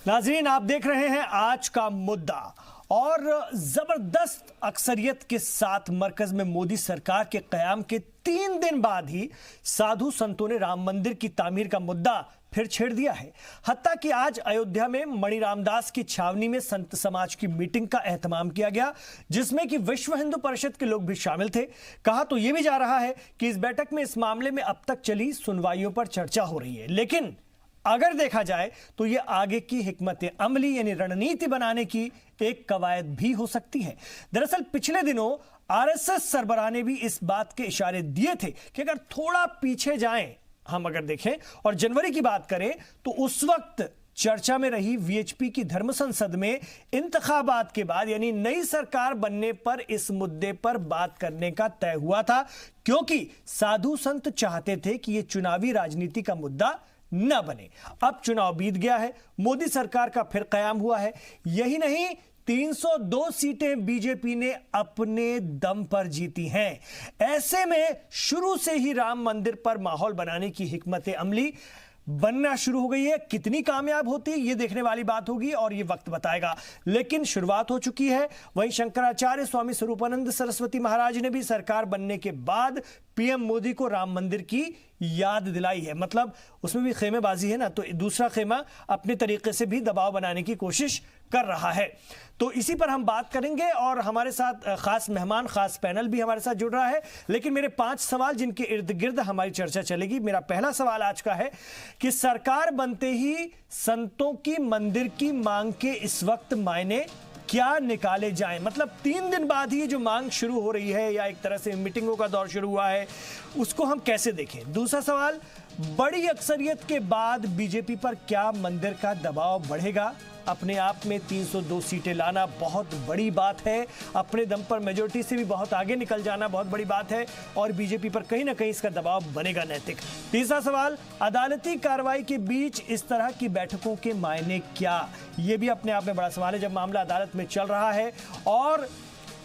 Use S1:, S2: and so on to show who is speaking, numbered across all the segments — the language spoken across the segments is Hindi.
S1: नाजरीन, आप देख रहे हैं आज का मुद्दा और जबरदस्त अक्सरियत के साथ मरकज में मोदी सरकार के कयाम के 3 दिन बाद ही साधु संतों ने राम मंदिर की तामीर का मुद्दा फिर छेड़ दिया है। हत्ता कि आज अयोध्या में मणि रामदास की छावनी में संत समाज की मीटिंग का एहतमाम किया गया, जिसमें कि विश्व हिंदू परिषद के लोग भी शामिल थे। कहा तो यह भी जा रहा है कि इस बैठक में इस मामले में अब तक चली सुनवाइयों पर चर्चा हो रही है, लेकिन अगर देखा जाए तो यह आगे की हिकमत अमली यानी रणनीति बनाने की एक कवायद भी हो सकती है। दरअसल पिछले दिनों आरएसएस सरबराह ने भी इस बात के इशारे दिए थे कि अगर थोड़ा पीछे जाएं, हम अगर देखें और जनवरी की बात करें तो उस वक्त चर्चा में रही वीएचपी की धर्म संसद में इंतखाबात के बाद यानी नई सरकार बनने पर इस मुद्दे पर बात करने का तय हुआ था, क्योंकि साधु संत चाहते थे कि यह चुनावी राजनीति का मुद्दा न बने। अब चुनाव बीत गया है, मोदी सरकार का फिर कयाम हुआ है। यही नहीं, 302 सीटें बीजेपी ने अपने दम पर जीती हैं। ऐसे में शुरू से ही राम मंदिर पर माहौल बनाने की हिकमत अमली बनना शुरू हो गई है। कितनी कामयाब होती है ये देखने वाली बात होगी और ये वक्त बताएगा, लेकिन शुरुआत हो चुकी है। वहीं शंकराचार्य स्वामी स्वरूपानंद सरस्वती महाराज ने भी सरकार बनने के बाद पीएम मोदी को राम मंदिर की याद दिलाई है। मतलब उसमें भी खेमेबाजी है ना, तो दूसरा खेमा अपने तरीके से भी दबाव बनाने की कोशिश कर रहा है। तो इसी पर हम बात करेंगे और हमारे साथ खास मेहमान, खास पैनल भी हमारे साथ जुड़ रहा है। लेकिन मेरे 5 सवाल जिनके इर्द गिर्द हमारी चर्चा चलेगी। मेरा पहला सवाल आज का है कि सरकार बनते ही संतों की मंदिर की मांग के इस वक्त मायने क्या निकाले जाएं? मतलब 3 दिन बाद ही जो मांग शुरू हो रही है या एक तरह से मीटिंगों का दौर शुरू हुआ है, उसको हम कैसे देखें? दूसरा सवाल, बड़ी अक्सरियत के बाद बीजेपी पर क्या मंदिर का दबाव बढ़ेगा? अपने आप में 302 सीटें लाना बहुत बड़ी बात है, अपने दम पर मेजॉरिटी से भी बहुत आगे निकल जाना बहुत बड़ी बात है और बीजेपी पर कहीं ना कहीं इसका दबाव बनेगा नैतिक। तीसरा सवाल, अदालती कार्रवाई के बीच इस तरह की बैठकों के मायने क्या? ये भी अपने आप में बड़ा सवाल है जब मामला अदालत में चल रहा है और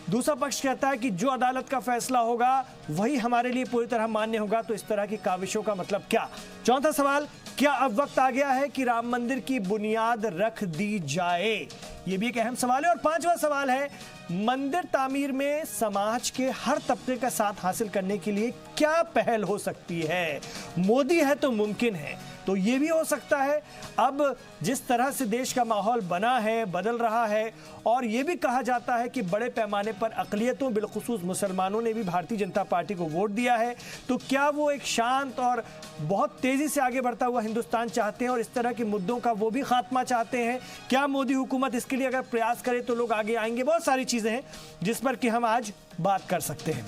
S1: दूसरा पक्ष कहता है कि जो अदालत का फैसला होगा वही हमारे लिए पूरी तरह मान्य होगा, तो इस तरह की काविशों का मतलब क्या? चौथा सवाल, क्या अब वक्त आ गया है कि राम मंदिर की बुनियाद रख दी जाए? यह भी एक अहम सवाल है। और 5वां सवाल है, मंदिर तामीर में समाज के हर तबके का साथ हासिल करने के लिए क्या पहल हो सकती है? मोदी है तो मुमकिन है, तो यह भी हो सकता है। अब जिस तरह से देश का माहौल बना है, बदल रहा है और यह भी कहा जाता है कि बड़े पैमाने पर अक़लियतों बिलखुसूस मुसलमानों ने भी भारतीय जनता पार्टी को वोट दिया है, तो क्या वो एक शांत और बहुत तेजी से आगे बढ़ता हुआ हिंदुस्तान चाहते हैं और इस तरह के मुद्दों का वो भी खात्मा चाहते हैं? क्या मोदी हुकूमत इसके लिए अगर प्रयास करे तो लोग आगे आएंगे? बहुत सारी चीजें हैं जिस पर कि हम आज बात कर सकते हैं।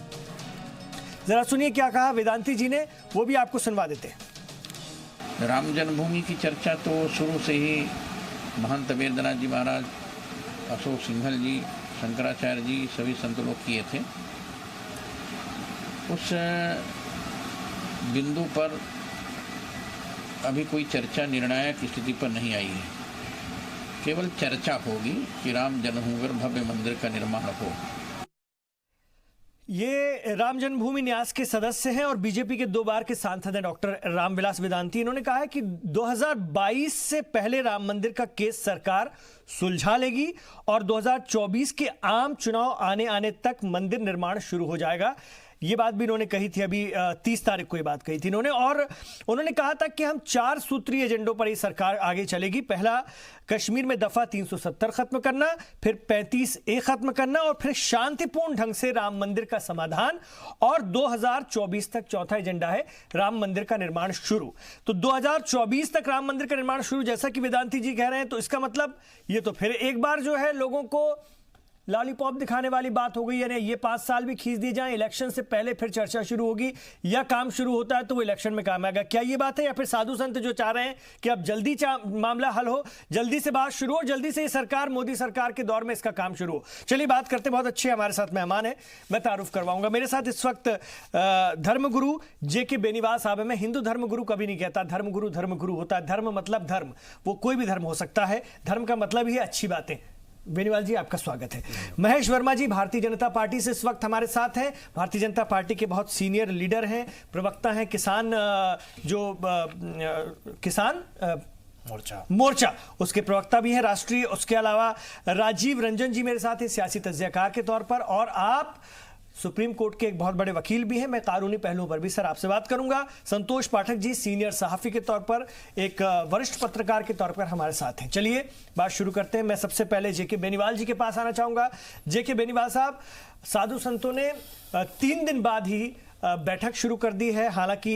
S1: जरा सुनिए क्या कहा वेदांती जी ने, वो भी आपको सुनवा देते हैं।
S2: राम जन्मभूमि की चर्चा तो शुरू से ही महंत वेदनाथ जी महाराज, अशोक सिंघल जी, शंकराचार्य जी, सभी संत लोग किए थे। उस बिंदु पर अभी कोई चर्चा निर्णायक स्थिति पर नहीं आई है। केवल चर्चा होगी कि राम जन्मभूमि पर भव्य मंदिर का निर्माण हो।
S1: ये राम जन्मभूमि न्यास के सदस्य हैं और बीजेपी के 2 बार के सांसद हैं डॉक्टर रामविलास वेदांती। इन्होंने कहा है कि 2022 से पहले राम मंदिर का केस सरकार सुलझा लेगी और 2024 के आम चुनाव आने तक मंदिर निर्माण शुरू हो जाएगा। ये बात भी इन्होंने कही थी, अभी 30 तारीख को ये बात कही थी इन्होंने। और उन्होंने कहा था कि हम 4 सूत्रीय एजेंडों पर ये सरकार आगे चलेगी। पहला, कश्मीर में दफा 370 खत्म करना, फिर 35A खत्म करना और फिर शांतिपूर्ण ढंग से राम मंदिर का समाधान और 2024 तक चौथा एजेंडा है राम मंदिर का निर्माण शुरू। तो 2024 तक राम मंदिर का निर्माण शुरू जैसा कि वेदांती जी कह रहे हैं, तो इसका मतलब ये तो फिर एक बार जो है लोगों को लॉलीपॉप दिखाने वाली बात हो गई, यानी ये 5 साल भी खींच दिए जाएं, इलेक्शन से पहले फिर चर्चा शुरू होगी या काम शुरू होता है तो वो इलेक्शन में काम आएगा। क्या ये बात है या फिर साधु संत जो चाह रहे हैं कि अब जल्दी मामला हल हो, जल्दी से बात शुरू हो, जल्दी से ये सरकार, मोदी सरकार के दौर में इसका काम शुरू हो? चलिए बात करते, बहुत अच्छे हमारे साथ मेहमान है, मैं तारुफ करवाऊंगा। मेरे साथ इस वक्त धर्मगुरु JK बेनीवाल साहब है। मैं हिंदू धर्मगुरु कभी नहीं कहता, धर्मगुरु होता है। धर्म मतलब धर्म, वो कोई भी धर्म हो सकता है, धर्म का मतलब ही अच्छी बातें। बेनीवाल जी आपका स्वागत है। महेश वर्मा जी भारतीय जनता पार्टी से इस वक्त हमारे साथ हैं। भारतीय जनता पार्टी के बहुत सीनियर लीडर हैं, प्रवक्ता हैं, किसान मोर्चा उसके प्रवक्ता भी हैं राष्ट्रीय। उसके अलावा राजीव रंजन जी मेरे साथ हैं, सियासी तज्जियाकार के तौर पर, और आप सुप्रीम कोर्ट के एक बहुत बड़े वकील भी हैं। मैं कानूनी पहलुओं पर भी सर आपसे बात करूंगा। संतोष पाठक जी सीनियर सहाफी के तौर पर, एक वरिष्ठ पत्रकार के तौर पर हमारे साथ हैं। चलिए बात शुरू करते हैं। मैं सबसे पहले जेके बेनीवाल जी के पास आना चाहूंगा। जेके बेनीवाल साहब, साधु संतों ने 3 दिन बाद ही बैठक शुरू कर दी है। हालांकि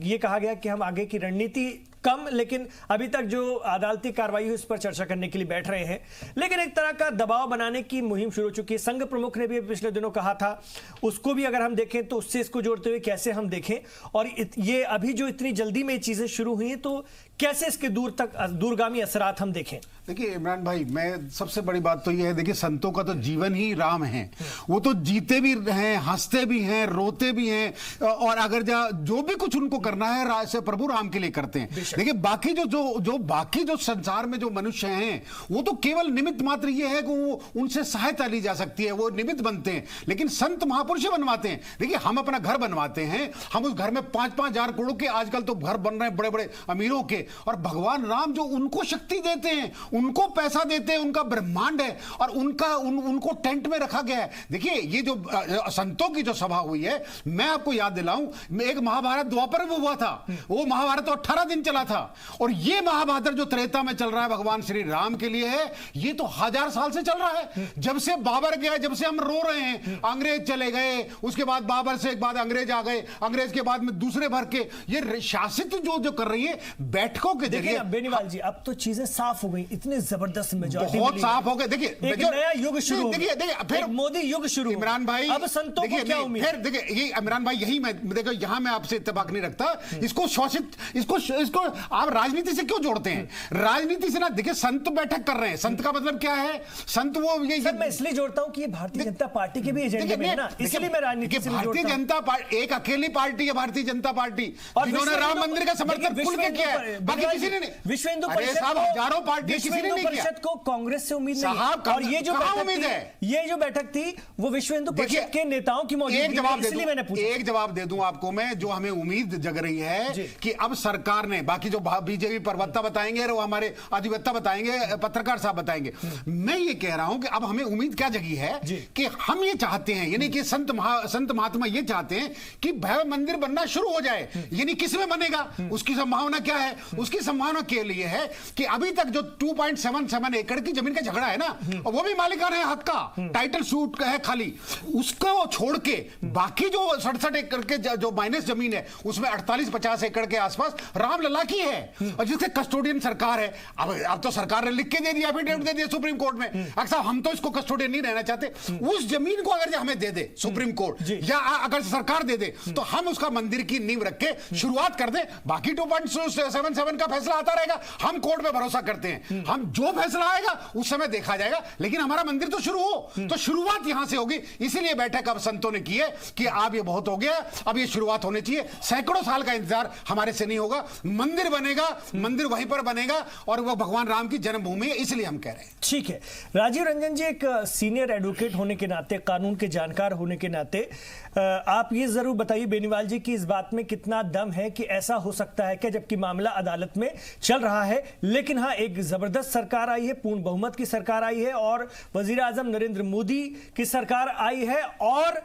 S1: ये कहा गया कि हम आगे की रणनीति कम, लेकिन अभी तक जो अदालती कार्रवाई हुई उस पर चर्चा करने के लिए बैठ रहे हैं। लेकिन एक तरह का दबाव बनाने की मुहिम शुरू हो चुकी है। संघ प्रमुख ने भी पिछले दिनों कहा था, उसको भी अगर हम देखें तो उससे इसको जोड़ते हुए कैसे हम देखें, और ये अभी जो इतनी जल्दी में ये चीजें शुरू हुई हैं तो कैसे इसके दूरगामी असरात हम देखें।
S3: देखिए इमरान भाई, मैं सबसे बड़ी बात तो ये है, देखिए संतों का तो जीवन ही राम है। वो तो जीते भी हैं, हंसते भी हैं, रोते भी हैं, और अगर जो भी कुछ उनको करना है से प्रभु राम के लिए करते हैं। देखिए बाकी बाकी जो संसार में जो मनुष्य हैं वो तो केवल निमित्त मात्र ये है कि वो उनसे सहायता ली जा सकती है, वो निमित्त बनते हैं, लेकिन संत महापुरुष बनवाते हैं। देखिए हम अपना घर बनवाते हैं, हम उस घर में 5-5 हजार करोड़ के आजकल तो घर बन रहे हैं बड़े बड़े अमीरों के, और भगवान राम जो उनको शक्ति देते हैं, उनको पैसा देते हैं, उनका ब्रह्मांड है, और उनको टेंट में रखा गया है। देखिए ये जो संतों की जो सभा हुई है, मैं आपको याद दिलाऊं, एक महाभारत द्वापर में हुआ था, वो महाभारत तो 18 दिन चला था, और ये महाभारत जो त्रेता में चल रहा है भगवान श्री राम के लिए है, ये तो 1000 साल से चल रहा है। जब से बाबर गया, जब से हम रो रहे हैं, अंग्रेज चले गए, उसके बाद बाबर से एक बाद अंग्रेज आ गए, अंग्रेज के बाद में दूसरे भर के, ये शासित जो कर रही है बैठकों के जरिए।
S1: बेनीवाल जी अब तो चीजें साफ हो गई, इतने जबरदस्त मेजॉरिटी,
S3: बहुत साफ हो गए। देखिए
S1: एक नया युग शुरू,
S3: देखिए फिर
S1: मोदी युग शुरू।
S3: इमरान भाई
S1: अब संतों को क्या उम्मीद?
S3: फिर देखिए ये इमरान भाई, यही मैं देखो यहां मैं आपसे इत्तेफाक नहीं रखता, इसको शोषित, इसको आप राजनीति से क्यों जोड़ते हैं? राजनीति से ना, देखिए संत बैठक कर रहे हैं, संत का मतलब क्या है? संत वो ये
S1: सर मैं इसलिए जोड़ता हूं कि ये भारतीय जनता पार्टी के भी एजेंडे में है ना, इसलिए मैं राजनीति से
S3: भारतीय जनता पार्टी एक अकेली पार्टी है, भारतीय जनता पार्टी, जिन्होंने राम मंदिर का समर्थन खुल के किया है, बाकी किसी ने नहीं।
S1: विश्व हिंदू
S3: हजारों पार्टी किसी ने नहीं किया।
S1: को कांग्रेस से उम्मीद नहीं, और ये जो
S3: उम्मीद है,
S1: ये जो बैठक थी वो विश्व हिंदू परिषद के नेताओं की मौजूदगी में, इसलिए मैंने पूछा।
S3: एक जवाब दे दूं आपको मैं, जो हमें उम्मीद जग रही है कि अब सरकार ने, बाकी जो बीजेपी प्रवक्ता बताएंगे, वो हमारे अधिवक्ता बताएंगे, पत्रकार साहब बताएंगे, मैं ये कह रहा हूं कि अब हमें उम्मीद क्या जगी है कि हम ये चाहते हैं, यानी कि संत महात्मा ये चाहते हैं कि भव्य मंदिर बनना शुरू हो जाए। यानी किसमें बनेगा, उसकी संभावना क्या है? उसकी संभावना के लिए है कि अभी तक जो 2.77 एकड़ की जमीन का झगड़ा है ना, वो भी मालिकाना है, हक का टाइटल सूट है खाली, उसको छोड़ के बाकी जो 67 एकड़ के जो माइनस जमीन है, उसमें 48-50 एकड़ के आसपास रामलला की है, और जिसके कस्टोडियन सरकार है। अब तो सरकार ने लिख के दे दिया, एफिडेविट दे दिया सुप्रीम कोर्ट में, अक्सर हम तो इसको कस्टोडियन नहीं रहना चाहते। उस जमीन को अगर हमें दे दे सुप्रीम कोर्ट, या अगर सरकार दे दे, तो हम उसका मंदिर की नींव रख के शुरुआत कर दे। बाकी 2.77 का फैसला आता रहेगा, हम कोर्ट में भरोसा करते हैं, हम जो फैसला आएगा उस समय देखा जाएगा, लेकिन हमारा मंदिर तो शुरू हो, तो शुरुआत यहां से होगी। इसीलिए बैठक अब संतों ने की है कि अब ये बहुत हो गया, अब ये शुरुआत होनी चाहिए। सैकड़ों साल का इंतजार हमारे से नहीं होगा, मंदिर बनेगा, मंदिर वहीं पर बनेगा, और वो भगवान राम की जन्मभूमि है, इसलिए हम कह रहे हैं।
S1: ठीक है, राजीव रंजन जी, एक सीनियर एडवोकेट होने के नाते, कानून के जानकार होने के नाते, आप ये जरूर बताइए बेनीवाल जी की इस बात में कितना दम है कि ऐसा हो सकता है कि जबकि मामला अदालत में चल रहा है, लेकिन हाँ एक जबरदस्त सरकार आई है, पूर्ण बहुमत की सरकार आई है, और वजीर आजम नरेंद्र मोदी की सरकार आई है, और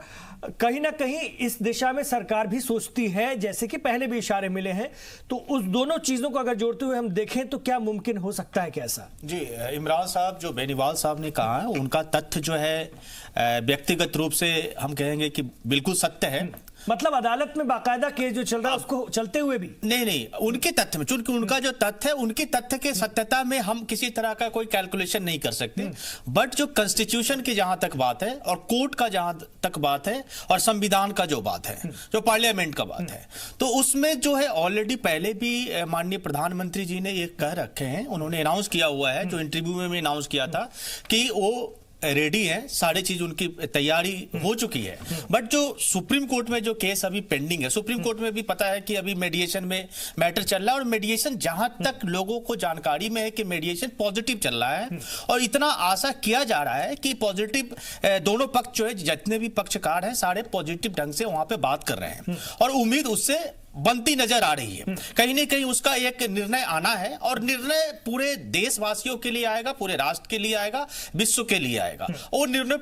S1: कहीं ना कहीं इस दिशा में सरकार भी सोचती है, जैसे कि पहले भी इशारे मिले हैं। तो उस दोनों चीजों को अगर जोड़ते हुए हम देखें तो क्या मुमकिन हो सकता है? कैसा
S4: जी इमरान साहब, जो बेनीवाल साहब ने कहा है उनका तथ्य जो है व्यक्तिगत रूप से हम कहेंगे कि बिल्कुल सत्य है।
S1: मतलब अदालत में बाकायदा केस जो चल रहा है उसको चलते हुए भी
S4: नहीं, उनके तथ्य में, चूंकि उनका जो तथ्य है, उनके तथ्य के सत्यता में हम किसी तरह का कोई कैलकुलेशन नहीं कर सकते। बट जो कॉन्स्टिट्यूशन की जहां तक बात है, और कोर्ट का जहां तक बात है, और संविधान का जो बात है, जो पार्लियामेंट का बात है, तो उसमें जो है ऑलरेडी पहले भी माननीय प्रधानमंत्री जी ने ये कह रखे हैं, उन्होंने अनाउंस किया हुआ है, जो इंटरव्यू में अनाउंस किया था कि वो रेडी है, सारी चीज उनकी तैयारी हो चुकी है। बट जो सुप्रीम कोर्ट में जो केस अभी पेंडिंग है, सुप्रीम कोर्ट में भी पता है कि अभी मेडिएशन में मैटर चल रहा है, और मेडिएशन जहां तक लोगों को जानकारी में है कि मेडिएशन पॉजिटिव चल रहा है, और इतना आशा किया जा रहा है कि पॉजिटिव दोनों पक्ष जो है, जितने भी पक्षकार हैं, सारे पॉजिटिव ढंग से वहां पे बात कर रहे हैं, और उम्मीद उससे बनती नजर आ रही है। कहीं ना कहीं उसका एक निर्णय आना है और निर्णय पूरे देशवासियों के लिए आएगा, पूरे राष्ट्र के लिए आएगा, विश्व के लिए आएगा और निर्णय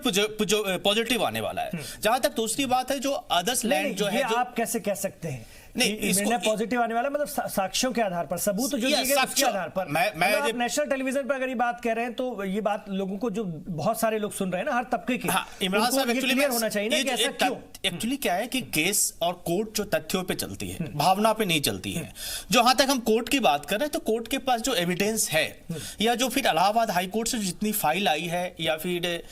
S4: पॉजिटिव आने वाला है। जहां तक दूसरी बात है जो अदर्स लैंड जो है,
S1: आप कैसे कह सकते हैं
S4: नहीं
S1: निर्णय पॉजिटिव आने वाला, मतलब साक्ष्यों के आधार पर, सबूत जो दिए गए उसके आधार पर। आप नेशनल टेलीविजन पर अगर ये बात कह रहे हैं तो ये बात लोगों को, जो बहुत सारे लोग सुन रहे हैं ना, हर तबके के,
S4: इमरान साहब
S1: क्लियर होना चाहिए ना कि ऐसा क्यों।
S4: एक्चुअली क्या है कि केस और कोर्ट जो तथ्यों पे चलती है, भावना पे नहीं चलती है। जहां तक हम कोर्ट की बात कर रहे हैं तो कोर्ट के पास जो एविडेंस है, या जो फिर इलाहाबाद हाई कोर्ट से जितनी फाइल आई है, या फिर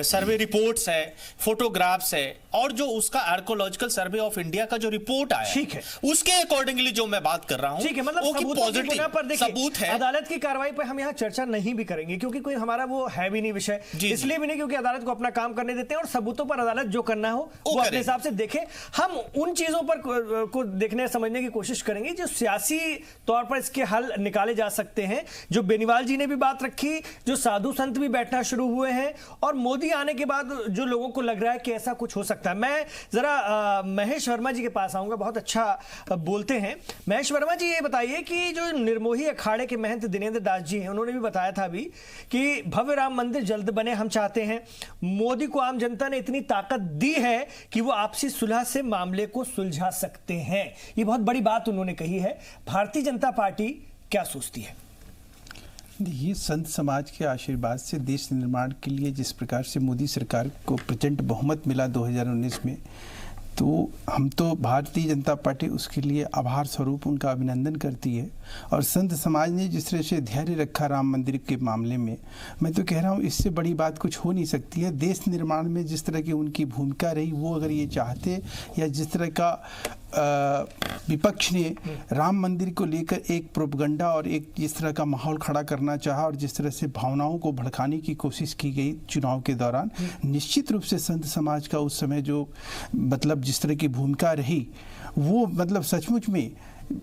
S4: सर्वे रिपोर्ट्स है, फोटोग्राफ्स है, और जो उसका आर्कोलॉजिकल सर्वे ऑफ इंडिया का जो रिपोर्ट आया,
S1: ठीक है,
S4: उसके अकॉर्डिंगली जो मैं बात कर रहा हूं,
S1: ठीक है, मतलब
S4: सबूत है।
S1: अदालत की कार्रवाई पर हम यहाँ चर्चा नहीं भी करेंगे क्योंकि कोई हमारा वो है भी नहीं विषय, इसलिए भी नहीं क्योंकि अदालत को अपना काम करने देते हैं और सबूतों पर अदालत जो करना हो वो अपने हिसाब से देखे। हम उन चीजों पर को देखने समझने की कोशिश करेंगे जो सियासी तौर पर इसके हल निकाले जा सकते हैं। जो बेनीवाल जी ने भी बात रखी, जो साधु संत भी बैठना शुरू हुए हैं, और मोदी आने के बाद जो लोगों को लग रहा है कि ऐसा कुछ हो सकता है। मैं जरा महेश वर्मा जी के पास आऊंगा, बहुत अच्छा बोलते हैं। महेश वर्मा जी, ये बताइए कि जो निर्मोही अखाड़े के महंत दिनेंद्र दास जी हैं, उन्होंने भी बताया था अभी कि भव्य राम मंदिर जल्द बने, हम चाहते हैं। मोदी को आम जनता ने इतनी ताकत दी है कि वो आपसी सुलह से मामले को सुलझा सकते हैं। ये बहुत बड़ी बात उन्होंने कही है। भारतीय जनता पार्टी क्या सोचती है?
S5: ये संत समाज के आशीर्वाद से देश निर्माण के लिए जिस प्रकार से मोदी सरकार को प्रचंड बहुमत मिला 2019 में, तो हम तो भारतीय जनता पार्टी उसके लिए आभार स्वरूप उनका अभिनंदन करती है। और संत समाज ने जिस तरह से धैर्य रखा राम मंदिर के मामले में, मैं तो कह रहा हूँ इससे बड़ी बात कुछ हो नहीं सकती है। देश निर्माण में जिस तरह की उनकी भूमिका रही, वो अगर ये चाहते, या जिस तरह का विपक्ष ने राम मंदिर को लेकर एक प्रोपगंडा और एक जिस तरह का माहौल खड़ा करना चाहा, और जिस तरह से भावनाओं को भड़काने की कोशिश की गई चुनाव के दौरान, निश्चित रूप से संत समाज का उस समय जो मतलब जिस तरह की भूमिका रही, वो मतलब सचमुच में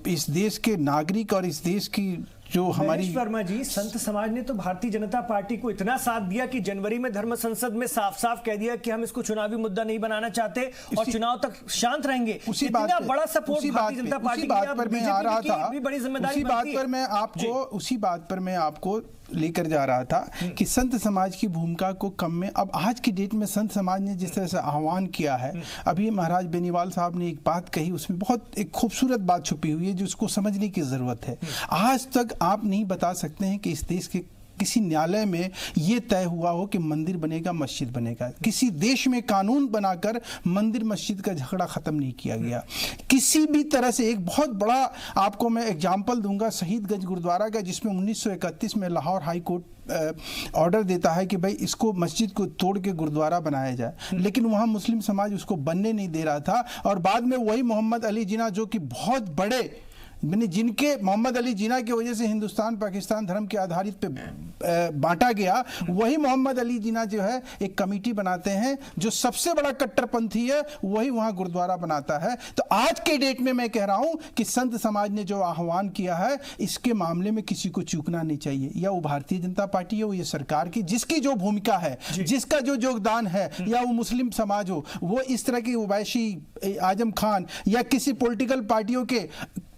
S5: इस देश के नागरिक और इस देश की जो हमारी।
S1: वर्मा जी, संत समाज ने तो भारतीय जनता पार्टी को इतना साथ दिया कि जनवरी में धर्म संसद में साफ साफ कह दिया कि हम इसको चुनावी मुद्दा नहीं बनाना चाहते और चुनाव तक शांत रहेंगे।
S5: उसी बात
S1: बड़ा सपोर्ट भारतीय जनता पार्टी
S5: पर मैं आ रहा था,
S1: बड़ी जिम्मेदारी,
S5: उसी बात पर मैं आपको लेकर जा रहा था कि संत समाज की भूमिका को कम में, अब आज की डेट में संत समाज ने जिस तरह से आह्वान किया है, अभी महाराज बेनीवाल साहब ने एक बात कही, उसमें बहुत एक खूबसूरत बात छुपी हुई है जिसको समझने की जरूरत है। आज तक आप नहीं बता सकते हैं कि इस देश के किसी न्यायालय में यह तय हुआ हो कि मंदिर बनेगा, मस्जिद बनेगा। किसी देश में कानून बनाकर मंदिर मस्जिद का झगड़ा खत्म नहीं किया गया। किसी भी तरह से एक बहुत बड़ा आपको मैं एग्जाम्पल दूंगा शहीदगंज गुरुद्वारा का, जिसमें 1931 में लाहौर हाई कोर्ट ऑर्डर देता है कि भाई इसको मस्जिद को तोड़ के गुरुद्वारा बनाया जाए, लेकिन वहाँ मुस्लिम समाज उसको बनने नहीं दे रहा था। और बाद में वही मोहम्मद अली जिन्ना, जो कि बहुत बड़े जिनके मोहम्मद अली जिन्ना की वजह से हिंदुस्तान पाकिस्तान धर्म के आधारित पे बांटा गया, वही मोहम्मद अली जिन्ना जो है एक कमेटी बनाते हैं, जो सबसे बड़ा कट्टरपंथी है, वही वहां गुरुद्वारा बनाता है। तो आज के डेट में मैं कह रहा हूं कि संत समाज ने जो आह्वान किया है, इसके मामले में किसी को चूकना नहीं चाहिए। या वो भारतीय जनता पार्टी हो, ये सरकार की जिसकी जो भूमिका है, जिसका जो योगदान है, या वो मुस्लिम समाज हो, वो इस तरह की उवैसी आजम खान या किसी पॉलिटिकल पार्टियों के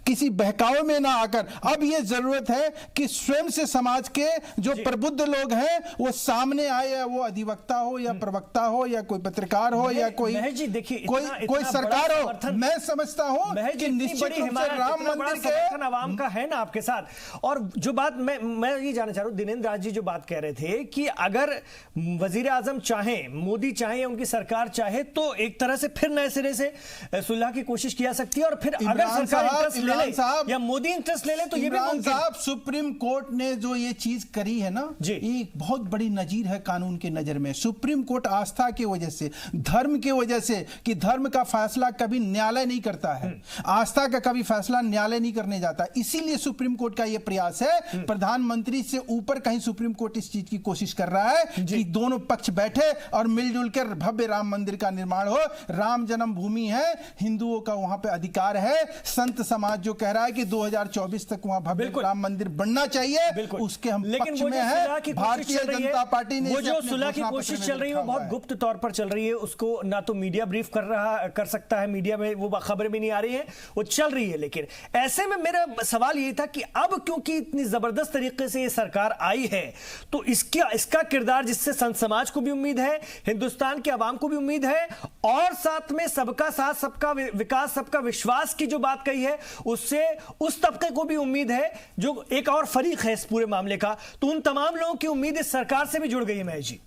S5: किसी बहकावे में ना आकर, अब ये जरूरत है कि स्वयं से समाज के जो प्रबुद्ध लोग हैं वो सामने आए, या वो अधिवक्ता हो या प्रवक्ता हो या कोई पत्रकार हो या कोई कोई सरकार हो। मैं समझता हूं कि निश्चित रूप से राम मंदिर के
S1: आवाम का है ना आपके साथ। और जो बात मैं ये जानना चाह रहा हूं, दिनेंद्र दास जी जो बात कह रहे थे कि अगर वजीर आजम चाहे, मोदी चाहे, उनकी सरकार चाहे, तो एक तरह से फिर नए सिरे से सुलह की कोशिश की जा सकती है। और फिर अगर सरकार साहब या मोदी इंटरेस्ट ले ले तो ये भी मुमकिन
S5: साहब, सुप्रीम कोर्ट ने जो ये चीज करी है ना, ये एक बहुत बड़ी नजीर है कानून के नजर में। सुप्रीम कोर्ट आस्था की वजह से, धर्म की वजह से, कि धर्म का फैसला कभी न्यायालय नहीं करता है, आस्था का कभी फैसला न्यायालय नहीं करने जाता, इसीलिए सुप्रीम कोर्ट का ये प्रयास है। प्रधानमंत्री से ऊपर कहीं सुप्रीम कोर्ट इस चीज की कोशिश कर रहा है कि दोनों पक्ष बैठे और मिलजुल कर भव्य राम मंदिर का निर्माण हो। राम जन्मभूमि है, हिंदुओं का वहां पे अधिकार है। संत समाज जो कह रहा है कि 2024 तक वहां भव्य
S1: बिल्कुल।
S5: राम मंदिर बनना चाहिए,
S1: बिल्कुल।
S5: उसके हम
S1: लेकिन
S5: पक्ष
S1: वो
S5: में
S1: जो
S5: है।
S1: सुलह की कोशिश
S5: भारतीय
S1: चल रही है,
S5: जनता पार्टी ने
S1: वो
S5: इसे
S1: जो
S5: अपने
S1: सुलह की
S5: घोषणा
S1: कोशिश
S5: पत्र
S1: चल
S5: में
S1: रही है वो
S5: लिखा हुआ
S1: बहुत गुप्त तौर पर चल रही है, उसको ना तो मीडिया ब्रीफ कर सकता है, मीडिया में वो खबरें भी नहीं आ रही है, वो चल रही है। लेकिन ऐसे में मेरा सवाल ये था कि अब क्योंकि इतनी जबरदस्त तरीके से ये सरकार आई है, तो इसका किरदार, जिससे संत समाज को भी उम्मीद है, हिंदुस्तान के आवाम को भी उम्मीद है, और साथ में सबका साथ सबका विकास सबका विश्वास की जो बात कही है, उससे उस तबके को भी उम्मीद है जो एक और फरीक है इस पूरे मामले का। तो उन तमाम लोगों की उम्मीद इस सरकार से भी जुड़ गई है महेश जी।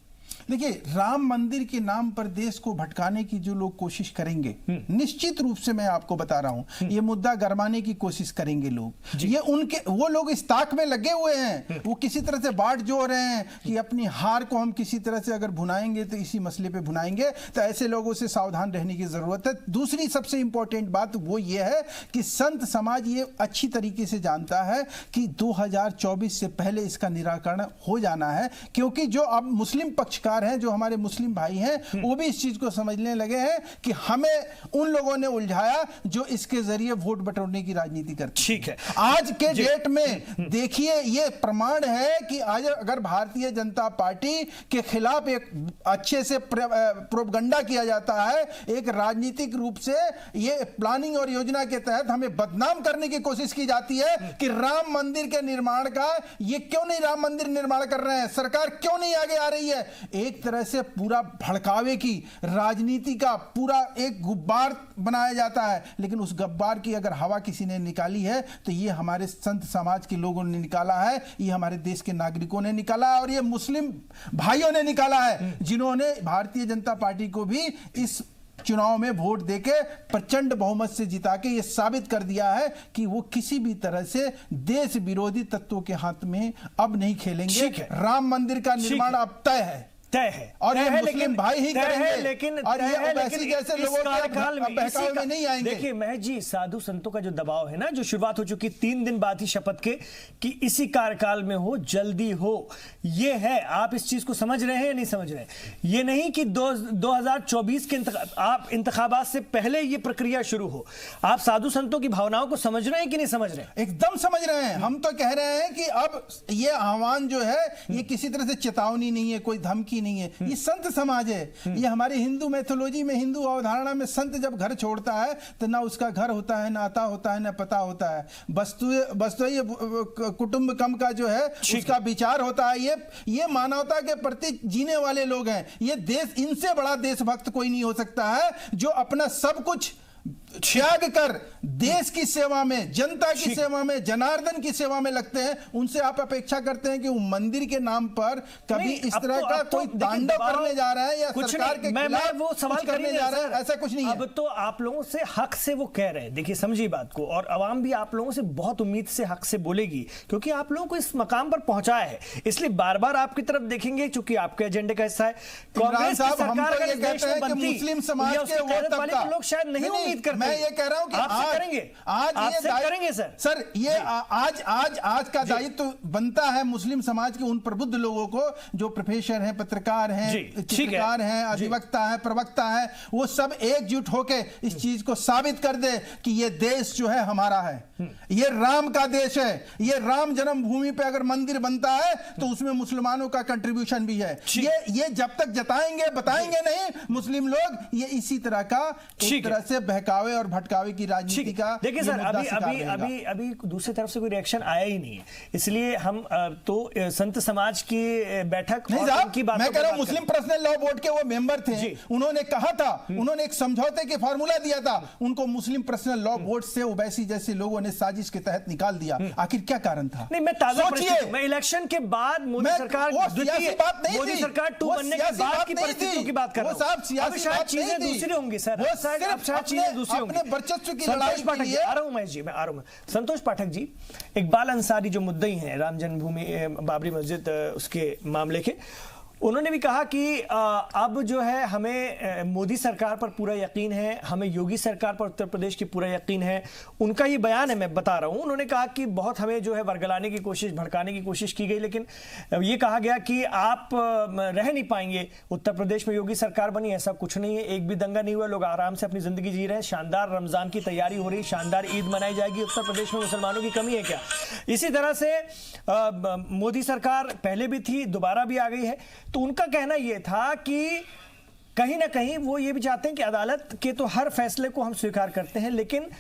S5: देखिए, राम मंदिर के नाम पर देश को भटकाने की जो लोग कोशिश करेंगे, निश्चित रूप से मैं आपको बता रहा हूं, ये मुद्दा गरमाने की कोशिश करेंगे लोग। ये वो लोग इस ताक में लगे हुए हैं, वो किसी तरह से बाट जोड़ रहे हैं कि अपनी हार को हम किसी तरह से अगर भुनाएंगे तो इसी मसले पे भुनाएंगे। तो ऐसे लोगों से सावधान रहने की जरूरत है। दूसरी सबसे इंपॉर्टेंट बात वो ये है कि संत समाज ये अच्छी तरीके से जानता है कि 2024 से पहले इसका निराकरण हो जाना है, क्योंकि जो अब मुस्लिम पक्षकार हैं, जो हमारे मुस्लिम भाई हैं, वो भी इस चीज को समझने लगे हैं कि हमें उन लोगों ने उलझाया जो इसके जरिए वोट बटोरने की राजनीति करते।
S1: ठीक है,
S5: आज के डेट में देखिए, ये प्रमाण है कि आज अगर भारतीय जनता पार्टी के खिलाफ एक अच्छे से प्रोपगंडा किया जाता है, एक राजनीतिक रूप से ये प्लानिंग और योजना के तहत हमें बदनाम करने की कोशिश की जाती है कि राम मंदिर के निर्माण का, ये क्यों नहीं राम मंदिर निर्माण कर रहे हैं, सरकार क्यों नहीं आगे आ रही है। एक तरह से पूरा भड़कावे की राजनीति का पूरा एक गुब्बार बनाया जाता है, लेकिन उस गुब्बार की अगर हवा किसी ने निकाली है तो ये हमारे संत समाज के लोगों ने निकाला है, ये हमारे देश के नागरिकों ने निकाला है, और ये मुस्लिम भाइयों ने निकाला है, जिन्होंने भारतीय जनता पार्टी को भी इस चुनाव में वोट देके प्रचंड बहुमत से जिता के ये साबित कर दिया है कि वो किसी भी तरह से देश विरोधी तत्वों के हाथ में अब नहीं खेलेंगे। राम मंदिर का निर्माण अब तय है, और ये मुस्लिम भाई ही करेंगे,
S1: लेकिन
S5: और ये ओवैसी जैसे लोगों के बहकावे में नहीं आएंगे।
S1: देखिए महेश जी, साधु संतों का जो दबाव है ना, जो शुरुआत हो चुकी 3 दिन बाद ही शपथ के, कि इसी कार्यकाल में हो, जल्दी हो, ये है। आप इस चीज को समझ रहे हैं या नहीं समझ रहे? ये नहीं कि 2024 के इंतखाबात से पहले ये प्रक्रिया शुरू हो। आप साधु संतों की भावनाओं को समझ रहे हैं कि नहीं समझ रहे?
S5: एकदम समझ रहे हैं। हम तो कह रहे हैं कि अब ये आह्वान जो है, ये किसी तरह से चेतावनी नहीं है, कोई धमकी नहीं है, ये संत समाज है। ये हमारे हिंदू मैथोलॉजी में, हिंदू अवधारणा में, संत जब घर छोड़ता है तो ना उसका घर होता है, ना आता होता है, ना पता होता है, वस्तु ये कुटुंबकम का जो है उसका विचार होता है। ये मानवता के प्रति जीने वाले लोग हैं। ये देश, इनसे बड़ा देशभक्त कोई नहीं हो सकता है, जो अपना सब कुछ त्याग कर देश की सेवा में, जनता की सेवा में, जनार्दन की सेवा में लगते हैं। उनसे आप अपेक्षा करते हैं कि वो मंदिर के नाम पर कभी इस तरह का कोई तांडव करने जा रहा है या सरकार के खिलाफ
S1: वो सवाल
S5: करने जा रहा है, ऐसा कुछ नहीं है।
S1: अब तो आप लोगों से हक से वो कह रहे हैं। देखिए समझिए बात को, और आवाम भी आप लोगों से बहुत उम्मीद से हक से बोलेगी, क्योंकि आप लोगों को इस मकाम पर पहुंचाया है, इसलिए बार बार आपकी तरफ देखेंगे, क्योंकि आपके एजेंडे का हिस्सा है। कांग्रेस की सरकार अगर इस देश में बनती,
S5: मुस्लिम समाज के वो
S1: लोग शायद नहीं उम्मीद करते।
S5: मैं ये कह रहा हूं कि आज
S1: करेंगे सर
S5: ये आज का दायित्व बनता है मुस्लिम समाज के उन प्रबुद्ध लोगों को, जो प्रोफेसर हैं, पत्रकार हैं, चित्रकार हैं, अधिवक्ता हैं, प्रवक्ता हैं, वो सब एकजुट होकर इस चीज को साबित कर दे कि ये देश जो है हमारा है, ये राम का देश है। ये राम जन्मभूमि पे अगर मंदिर बनता है तो उसमें मुसलमानों का कंट्रीब्यूशन भी है। ये जब तक जताएंगे बताएंगे नहीं मुस्लिम लोग, ये इसी तरह का एक तरह से बहकावे और भटकावे की राजनीति का।
S1: देखिए सर, अभी दूसरी तरफ से कोई रिएक्शन आया ही नहीं है, इसलिए हम तो संत समाज की बैठक
S5: की बात, मैं कह रहा हूं मुस्लिम पर्सनल लॉ बोर्ड के वो मेंबर थे, उन्होंने कहा था, उन्होंने एक समझौते के फार्मूला दिया था, उनको मुस्लिम पर्सनल लॉ बोर्ड से ओवैसी जैसे लोगों ने साजिश के तहत निकाल दिया। आखिर क्या कारण था?
S1: नहीं, मैं ताजा परिस्थिति, मैं इलेक्शन के बाद मोदी सरकार, मोदी सरकार 2 बनने के बाद की परिस्थितियों की बात कर रहा हूं। अब शायद चीजें दूसरी होंगी सर, शायद चीजें दूसरी होंगी।
S5: वर्चस्व की
S1: संतोष पाठक जी, आ रहा हूं महेश जी, मैं आ रहा हूं। संतोष पाठक जी, इकबाल अंसारी जो मुद्दई हैं राम जन्मभूमि बाबरी मस्जिद उसके मामले के, उन्होंने भी कहा कि अब जो है हमें मोदी सरकार पर पूरा यकीन है, हमें योगी सरकार पर उत्तर प्रदेश की पूरा यकीन है। उनका ये बयान है, मैं बता रहा हूं। उन्होंने कहा कि बहुत हमें जो है वर्गलाने की कोशिश, भड़काने की कोशिश की गई, लेकिन ये कहा गया कि आप रह नहीं पाएंगे। उत्तर प्रदेश में योगी सरकार बनी, ऐसा कुछ नहीं है, एक भी दंगा नहीं हुआ, लोग आराम से अपनी जिंदगी जी रहे हैं। शानदार रमजान की तैयारी हो रही, शानदार ईद मनाई जाएगी। उत्तर प्रदेश में मुसलमानों की कमी है क्या? इसी तरह से मोदी सरकार पहले भी थी, दोबारा भी आ गई है। तो उनका कहना यह था कि कहीं ना कहीं वो ये भी चाहते हैं कि अदालत के तो हर फैसले को हम स्वीकार करते हैं, लेकिन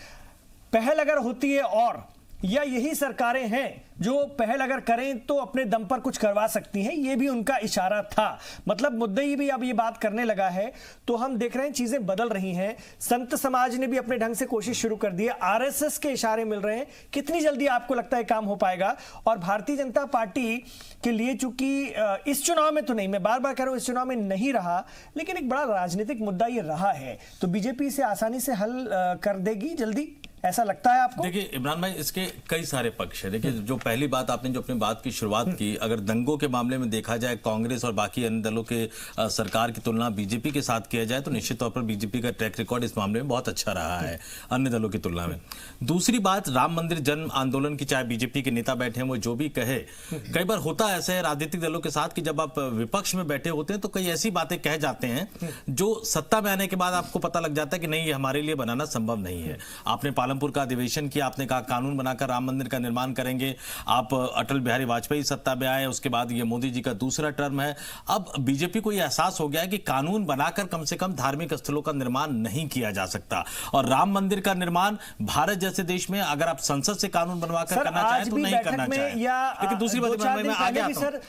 S1: पहल अगर होती है और या यही सरकारें हैं जो पहल अगर करें तो अपने दम पर कुछ करवा सकती हैं, ये भी उनका इशारा था। मतलब मुद्दई भी अब ये बात करने लगा है, तो हम देख रहे हैं चीजें बदल रही हैं। संत समाज ने भी अपने ढंग से कोशिश शुरू कर दी है, आरएसएस के इशारे मिल रहे हैं। कितनी जल्दी आपको लगता है काम हो पाएगा? और भारतीय जनता पार्टी के लिए, चूंकि इस चुनाव में तो नहीं, मैं बार बार कह रहा हूं इस चुनाव में नहीं रहा, लेकिन एक बड़ा राजनीतिक मुद्दा ये रहा है, तो बीजेपी इसे आसानी से हल कर देगी जल्दी, ऐसा लगता है आपको?
S4: देखिए इमरान भाई, इसके कई सारे पक्ष है। देखिए जो पहली बात आपने जो अपनी बात की शुरुआत की, अगर दंगों के मामले में देखा जाए कांग्रेस और बाकी अन्य दलों के सरकार की तुलना बीजेपी के साथ किया जाए तो निश्चित तौर पर बीजेपी का ट्रैक रिकॉर्ड इस मामले में बहुत अच्छा रहा है अन्य दलों की तुलना में। दूसरी बात, राम मंदिर जन्म आंदोलन की चाहे बीजेपी के नेता बैठे हैं वो जो भी कहे, कई बार होता ऐसा है राजनीतिक दलों के साथ कि जब आप विपक्ष में बैठे होते हैं तो कई ऐसी बातें कह जाते हैं जो सत्ता में आने के बाद आपको पता लग जाता है कि नहीं, ये हमारे लिए बनाना संभव नहीं है। आपने पालमपुर का अधिवेशन किया, आपने कहा कानून बनाकर राम मंदिर का निर्माण करेंगे। आप अटल बिहारी वाजपेयी सत्ता में आए, उसके बाद ये मोदी जी का दूसरा टर्म है। अब बीजेपी को यह एहसास हो गया है कि कानून बनाकर कम से कम धार्मिक स्थलों का निर्माण नहीं किया जा सकता, और राम मंदिर का निर्माण भारत जैसे देश में अगर आप संसद से कानून बनवाकर करना चाहें तो नहीं करना चाहिए। लेकिन दूसरी बात इमरान भाई, मैं आ गया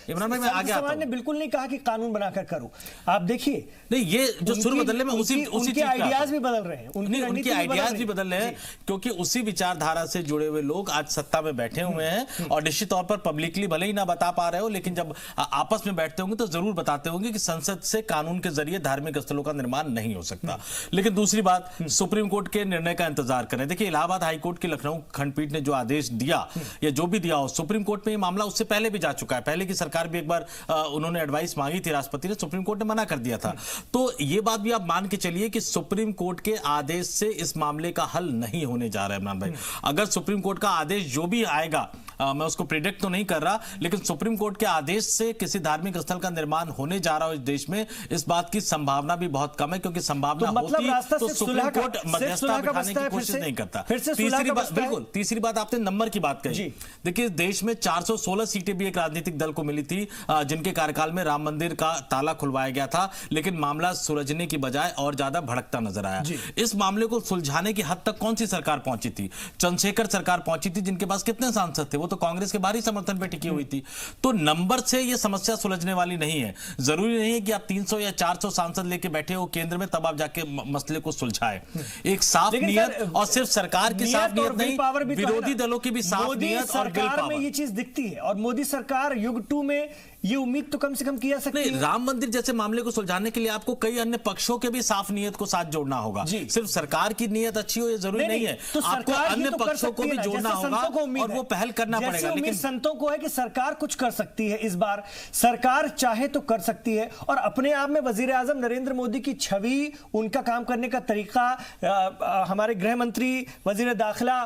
S4: इमरान भाई, मैं आ गया
S1: समाज ने बिल्कुल नहीं कहा कि कानून बनाकर करो। आप देखिए,
S4: नहीं, ये जो सुर बदलने में उसी
S1: उनके आइडियाज भी बदल रहे हैं,
S4: उनके आइडियाज भी बदल रहे हैं, क्योंकि उसी विचारधारा से जुड़े हुए लोग आज सत्ता में बैठे हुए हैं और निश्चित तौर पर पब्लिकली भले ही ना बता पा रहे हो, लेकिन जब आपस में बैठते होंगे तो जरूर बताते होंगे कि संसद से कानून के जरिए धार्मिक स्थलों का निर्माण नहीं हो सकता। लेकिन दूसरी बात, सुप्रीम कोर्ट के निर्णय का इंतजार करें। देखिए इलाहाबाद हाईकोर्ट की लखनऊ खंडपीठ ने जो आदेश दिया या जो भी दिया हो, सुप्रीम कोर्ट में ये मामला उससे पहले भी जा चुका है। पहले की सरकार भी एक बार उन्होंने एडवाइस मांगी थी राष्ट्रपति ने, सुप्रीम कोर्ट ने मना कर दिया था। तो ये बात भी आप मान के चलिए कि सुप्रीम कोर्ट के आदेश से इस मामले का हल नहीं होने जा रहा है इमरान भाई। अगर सुप्रीम कोर्ट का आदेश जो भी आएगा, मैं उसको प्रिडिक्ट तो नहीं कर रहा, लेकिन सुप्रीम कोर्ट के आदेश से किसी धार्मिक स्थल का निर्माण होने जा रहा हो इस देश में, इस बात की संभावना भी बहुत कम है, क्योंकि संभावना होती तो सुप्रीम कोर्ट मध्यस्थता बिठाने की कोशिश नहीं करता। तीसरी बात, बिल्कुल तीसरी बात, आपने नंबर की बात कही। देखिए देश में 416 सीटें भी एक राजनीतिक दल को मिली थी जिनके कार्यकाल में राम मंदिर का ताला खुलवाया गया था, लेकिन मामला सुलझने की बजाय और ज्यादा भड़कता नजर आया। इस मामले को सुलझाने की हद तक कौन सी सरकार पहुंची थी? चंद्रशेखर सरकार पहुंची थी, जिनके पास कितने सांसद थे? वो तो कांग्रेस के भारी समर्थन पे टिकी हुई थी। तो नंबर से ये समस्या सुलझने वाली नहीं है। जरूरी नहीं है कि आप 300 या 400 सांसद लेके बैठे हो केंद्र में तब आप जाके मसले को सुलझाए। एक साफ नियत, और सिर्फ सरकार की साफ नियत नहीं, विरोधी दलों की भी साफ नियत और विल पावर,
S1: ये चीज दिखती है। और मोदी सरकार युग 2 में ये उम्मीद तो कम से कम किया सकती है।
S4: राम मंदिर जैसे मामले को सुलझाने के लिए आपको कई अन्य पक्षों के भी साफ नियत को साथ जोड़ना होगा। सिर्फ सरकार की नियत अच्छी हो ये जरूरी नहीं है,
S1: तो
S4: आपको अन्य पक्षों को भी जोड़ना होगा और वो पहल करना पड़ेगा।
S1: लेकिन संतों को है कि सरकार कुछ कर सकती है, इस बार सरकार चाहे तो कर सकती है। और अपने आप में वजीर आजम नरेंद्र मोदी की छवि, उनका काम करने का तरीका, हमारे गृह मंत्री वजीर दाखिला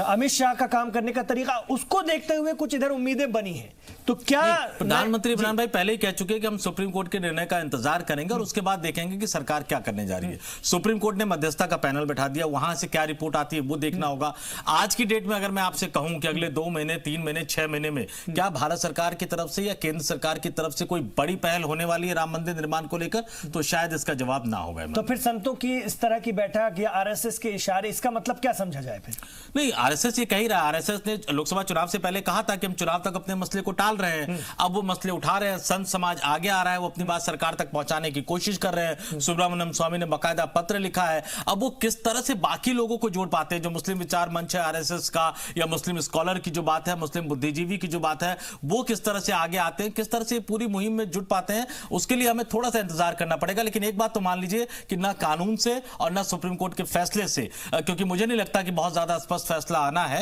S1: अमित शाह का काम करने का तरीका, उसको देखते हुए कुछ इधर उम्मीदें बनी है। तो क्या
S4: प्रधानमंत्री इमरान भाई पहले ही कह चुके हैं कि हम सुप्रीम कोर्ट के निर्णय का इंतजार करेंगे और उसके बाद देखेंगे कि सरकार क्या करने जा रही है। सुप्रीम कोर्ट ने मध्यस्थता का पैनल बैठा दिया, वहां से क्या रिपोर्ट आती है वो देखना होगा। आज की डेट में अगर मैं आपसे कहूं कि अगले 2 महीने, 3 महीने, 6 महीने में क्या भारत सरकार की तरफ से या केंद्र सरकार की तरफ से कोई बड़ी पहल होने वाली है राम मंदिर निर्माण को लेकर, तो शायद इसका जवाब ना होगा।
S1: तो फिर संतों की इस तरह की बैठक या आरएसएस के इशारे, इसका मतलब क्या समझा जाए? फिर
S4: नहीं, आरएसएस ये कह ही रहा है। आरएसएस ने लोकसभा चुनाव से पहले कहा था कि हम चुनाव तक अपने मसले को टाल रहे हैं, अब वो मसले उठा रहे हैं। संत समाज आगे आ रहा है, वो अपनी बात सरकार तक पहुंचाने की कोशिश कर रहे हैं। सुब्रमण्यम स्वामी ने बाकायदा पत्र लिखा है। अब वो किस तरह से बाकी लोगों को जोड़ पा बातें, जो मुस्लिम विचार मंच है आरएसएस का या मुस्लिम स्कॉलर की जो बात है, मुस्लिम बुद्धिजीवी की जो बात है, वो किस तरह से आगे आते हैं, किस तरह से पूरी मुहिम में जुट पाते हैं, उसके लिए हमें थोड़ा सा इंतजार करना पड़ेगा। लेकिन एक बात तो मान लीजिए कि ना कानून से और ना सुप्रीम कोर्ट के फैसले से, क्योंकि मुझे नहीं लगता कि बहुत ज्यादा स्पष्ट फैसला आना है,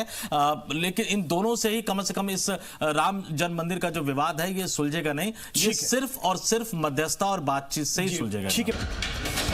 S4: लेकिन इन दोनों से ही कम से कम इस राम जन्म मंदिर का जो विवाद है ये सुलझेगा नहीं, ये सिर्फ और सिर्फ मध्यस्थता और बातचीत से ही सुलझेगा।
S1: ठीक है।